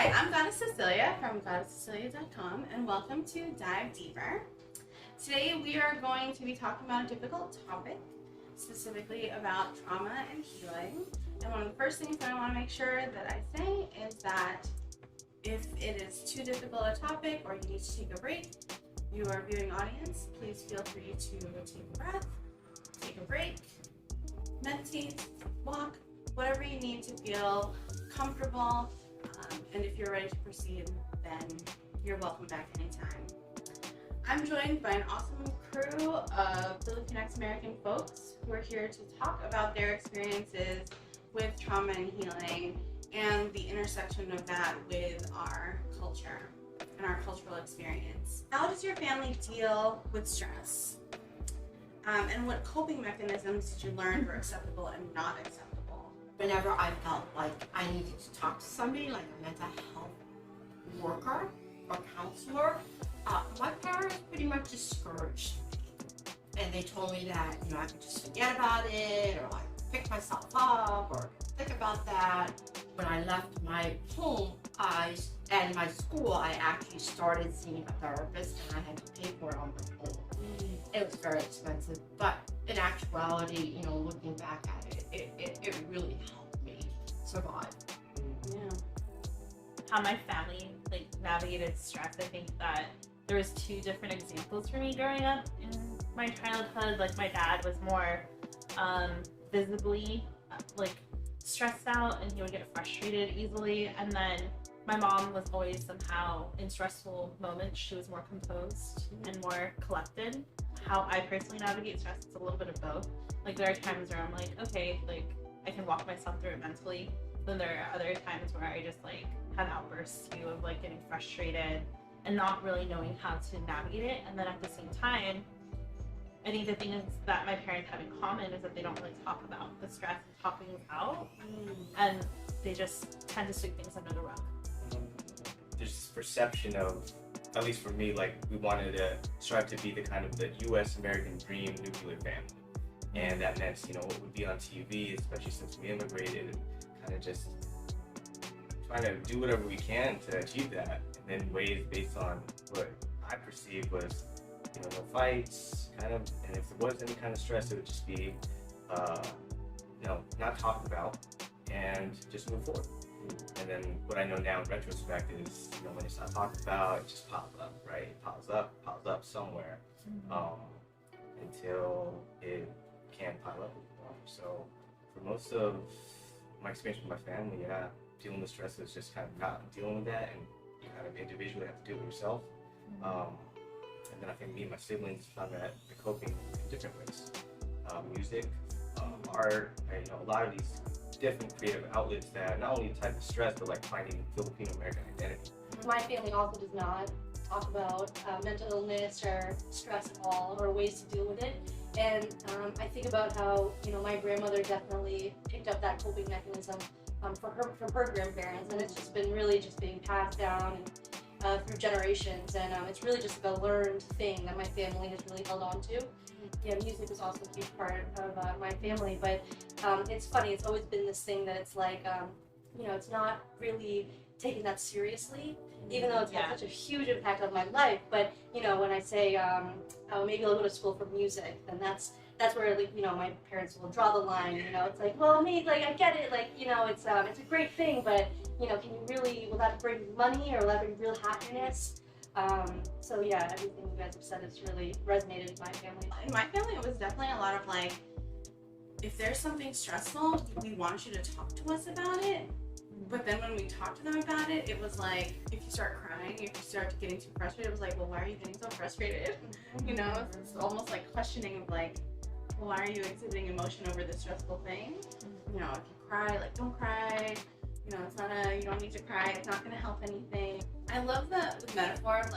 Hi, I'm Goddess Cecilia from goddesscecilia.com, and welcome to Dive Deeper. Today we are going to be talking about a difficult topic, specifically about trauma and healing. And one of the first things that I want to make sure that I say is that if it is too difficult a topic or you need to take a break, you are viewing audience, please feel free to take a breath, take a break, meditate, walk, whatever you need to feel comfortable. And if you're ready to proceed, then you're welcome back anytime. I'm joined by an awesome crew of Filipinx-American folks who are here to talk about their experiences with trauma and healing and the intersection of that with our culture and our cultural experience. How does your family deal with stress? And what coping mechanisms did you learn were acceptable and not acceptable? Whenever I felt like I needed to talk to somebody, like a mental health worker or counselor, my parents pretty much discouraged me. And they told me that, I could just forget about it or like pick myself up or think about that. When I left my home and my school, I actually started seeing a therapist and I had to pay for it on my own. It was very expensive, but in actuality, looking back at it, it really helped me survive. Yeah. How my family navigated stress, I think that there was two different examples for me growing up in my childhood. Like my dad was more visibly stressed out and he would get frustrated easily, and then my mom was always somehow in stressful moments she was more composed and more collected. How I personally navigate stress, it's a little bit of both. There are times where I'm like, okay, I can walk myself through it mentally. Then there are other times where I just have outbursts too of getting frustrated and not really knowing how to navigate it. And then at the same time, I think the thing is that my parents have in common is that they don't really talk about the stress and talk things out, and they just tend to sweep things under the rug. There's this perception of, at least for me, we wanted to strive to be the kind of the U.S. American dream nuclear family. And that meant, what would be on TV, especially since we immigrated, and kind of just trying to do whatever we can to achieve that. And then ways based on what I perceived was, no fights, and if there was any kind of stress, it would just be, not talked about and just move forward. And then what I know now in retrospect is, when it's not talked about, it just piles up, right? It piles up somewhere until it can't pile up anymore. So for most of my experience with my family, dealing with stress is just kind of not dealing with that, and you kind of individually have to deal with yourself. And then I think me and my siblings found that the coping in different ways. Music, art, a lot of these different creative outlets that not only type of stress, but finding Filipino-American identity. My family also does not talk about mental illness or stress at all, or ways to deal with it. And I think about how, my grandmother definitely picked up that coping mechanism from her grandparents, and it's just been really just being passed down and, through generations, and it's really just a learned thing that my family has really held on to. Yeah, music is also a huge part of my family, but it's funny, it's always been this thing that it's it's not really taken that seriously, even though it's had such a huge impact on my life. But, when I say, maybe I'll go to school for music, then that's where, my parents will draw the line, it's well, me, I get it, it's a great thing, but, can you really, will that bring money or will that bring real happiness? So yeah, everything you guys have said has really resonated with my family. In my family, it was definitely a lot of if there's something stressful, we want you to talk to us about it. But then when we talked to them about it, it was if you start crying, if you start getting too frustrated, it was well, why are you getting so frustrated? It's almost questioning of well, why are you exhibiting emotion over this stressful thing? If you cry, don't cry. It's not you don't need to cry. It's not going to help anything. I love the metaphor of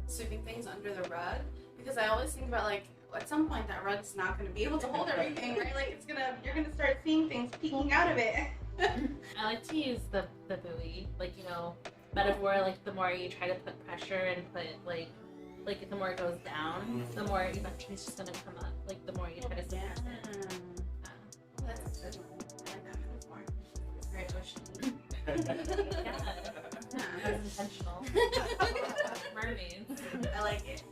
sweeping things under the rug, because I always think about at some point that rug's not going to be able to hold everything, right? You're going to start seeing things peeking out of it. I like to use the buoy, metaphor, the more you try to put pressure and put the more it goes down, the more eventually it's just going to come up, the more you try to support it. That's a good one. I like that metaphor. It's very ocean. Yeah. Yeah. That was intentional. Mermaids. I like it.